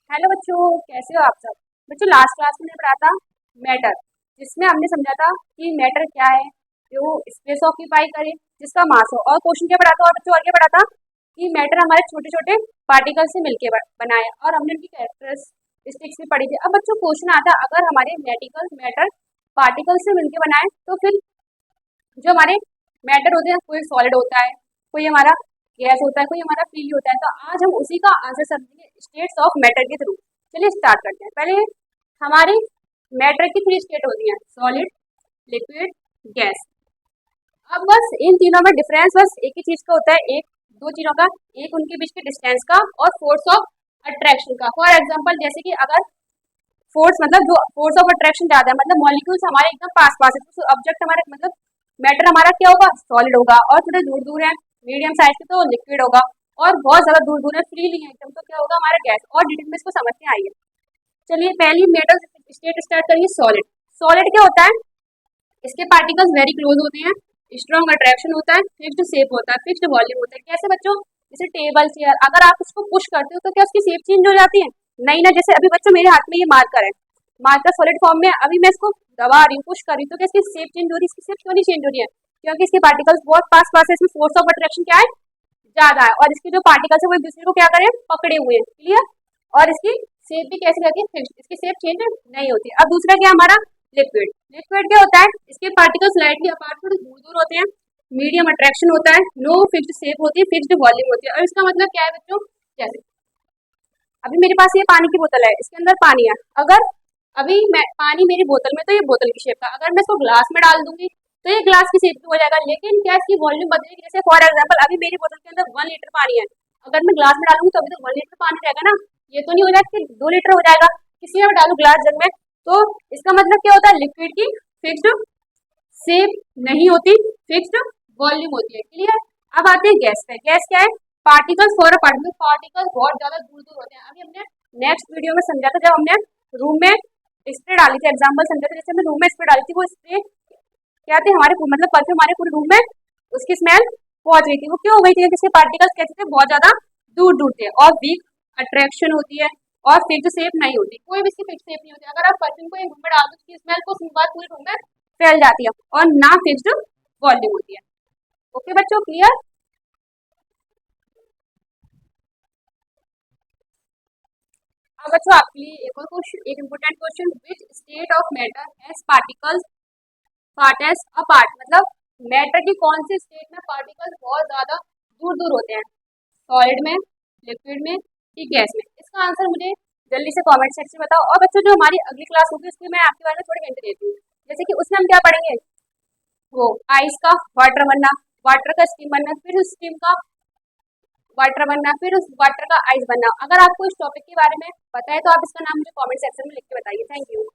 Hello बच्चों, कैसे हो आप सब। बच्चों, लास्ट क्लास में पढ़ा था मैटर, जिसमें हमने समझा था कि मैटर क्या है, जो स्पेस ऑक्यूपाई करे, जिसका मास हो। और क्वेश्चन क्या पढ़ा था, और बच्चों और क्या पढ़ा था कि मैटर हमारे छोटे छोटे पार्टिकल से मिलके बनाया, और हमने उनकी कैरेक्टरिस्टिक्स भी पढ़ी थी। अब बच्चों क्वेश्चन आता है, अगर हमारे मैटर पार्टिकल से मिलके बनाए तो फिर जो हमारे मैटर होते हैं, कोई सॉलिड होता है, कोई हमारा गैस होता है, कोई हमारा फ्लूइड होता है। तो आज हम उसी का आंसर समझेंगे स्टेट्स ऑफ मैटर के थ्रू। चलिए स्टार्ट करते हैं। पहले हमारी मैटर की 3 स्टेट होती हैं, सॉलिड, लिक्विड, गैस। अब बस इन तीनों में डिफरेंस बस एक ही चीज का होता है, एक दो चीजों का, एक उनके बीच के डिस्टेंस का और फोर्स ऑफ अट्रैक्शन का। फॉर एग्जाम्पल, जैसे कि अगर फोर्स मतलब जो फोर्स ऑफ अट्रैक्शन ज्यादा है, मतलब मॉलिक्यूल्स हमारे एकदम पास पास है, तो ऑब्जेक्ट हमारे मतलब मैटर हमारा क्या होगा, सॉलिड होगा। और थोड़े दूर दूर है, मीडियम साइज के, तो लिक्विड होगा। और बहुत ज्यादा दूर दूर है, फ्रीली है एकदम, तो क्या होगा, हमारा गैस। और डिटेल में इसको समझते आइए। चलिए पहली मेटल स्टेट स्टार्ट करिए, सॉलिड। सॉलिड क्या होता है, इसके पार्टिकल्स वेरी क्लोज होते हैं, स्ट्रॉन्ग अट्रैक्शन होता है, फिक्स्ड शेप होता है, फिक्स्ड वॉल्यूम होता है। कैसे बच्चों, जैसे टेबल चेयर, अगर आप उसको पुश करते हो तो क्या उसकी शेप चेंज हो जाती है? नहीं ना। जैसे अभी बच्चों मेरे हाथ में ये मार्कर है, मार्कर सॉलिड फॉर्म में, अभी मैं इसको दबा रही हूँ, पुश कर रही हूँ, तो क्या इसकी शेप चेंज हो रही है? इसकी शेप क्यों नहीं चेंज हो रही है? क्योंकि इसके पार्टिकल्स बहुत पास पास है, इसमें फोर्स ऑफ अट्रैक्शन क्या है, ज्यादा है। और इसके जो पार्टिकल्स है वो एक दूसरे को क्या करें, पकड़े हुए हैं। क्लियर। और इसकी शेप भी कैसी रहती है, फिक्स्ड, इसकी शेप चेंज नहीं होती। अब दूसरा क्या हमारा, लिक्विड। लिक्विड क्या होता है, इसके पार्टिकल्स स्लाइटली अपार्ट, थोड़े दूर दूर होते हैं, मीडियम अट्रैक्शन होता है, नो फिक्स्ड शेप होती है, फिक्स्ड वॉल्यूम होती है। और इसका मतलब क्या है बच्चों, जैसे अभी मेरे पास ये पानी की बोतल है, इसके अंदर पानी है। अगर अभी मैं पानी मेरी बोतल में, तो ये बोतल की शेप का, अगर मैं इसको ग्लास में डाल दूंगी तो ये ग्लास की शेप की हो जाएगा। लेकिन क्या इसकी वॉल्यूम बदलेगी? जैसे फॉर एग्जाम्पल, अभी मेरी बोतल के अंदर 1 लीटर पानी है, अगर मैं ग्लास में डालूंगी तो अभी तो 1 लीटर पानी रहेगा ना, ये तो नहीं हो जाएगा कि 2 लीटर हो जाएगा। किसी में डालू, ग्लास जग में, तो इसका मतलब क्या होता है, लिक्विड की फिक्स्ड शेप नहीं होती, फिक्स्ड वॉल्यूम होती है। क्लियर। अब आते हैं गैस पे। गैस क्या है, particles for a particle, particles बहुत ज्यादा दूर दूर होते हैं। अभी हमने नेक्स्ट वीडियो में समझा था, जब हमने रूम में स्प्रे डाली थी, एग्जाम्पल समझा था, जैसे हमने रूम में स्प्रे डाली थी, वो स्प्रे क्या थे, हमारे मतलब परफ्यूम हमारे पूरे रूम में उसकी स्मेल पहुंच रही थी। वो क्यों हो गई थी, जिसके पार्टिकल्स कैसे थे, बहुत ज्यादा दूर दूर थे, और वीक अट्रैक्शन होती है, और फिक्स शेप नहीं होती, कोई भी इसकी फिक्स शेप नहीं होती। अगर आप परफ्यूम को एक रूम में डाल दो, उसकी स्मेल को बाद पूरे रूम में फैल जाती है, और ना फिक्स्ड वॉल्यूम होती है। ओके बच्चों, क्लियर। अब बच्चों आपके लिए एक और क्वेश्चन, एक important question, which state of matter has particles farthest apart, मतलब मैटर की कौन सी स्टेट में पार्टिकल्स बहुत ज्यादा दूर दूर होते हैं, सॉलिड में, लिक्विड में, कि गैस में? इसका आंसर मुझे जल्दी से कमेंट सेक्शन में बताओ। और बच्चों जो हमारी अगली क्लास होगी उसमें मैं आपके बारे में थोड़ी हिंट देती हूँ। जैसे कि उसमें हम क्या पढ़ेंगे, वो आइस का वाटर बनना, वाटर का स्टीम बनना, फिर उस स्टीम का वाटर बनना, फिर उस वाटर का आइस बनना। अगर आपको इस टॉपिक के बारे में पता है तो आप इसका नाम मुझे कमेंट सेक्शन में लिख के बताइए। Thank you.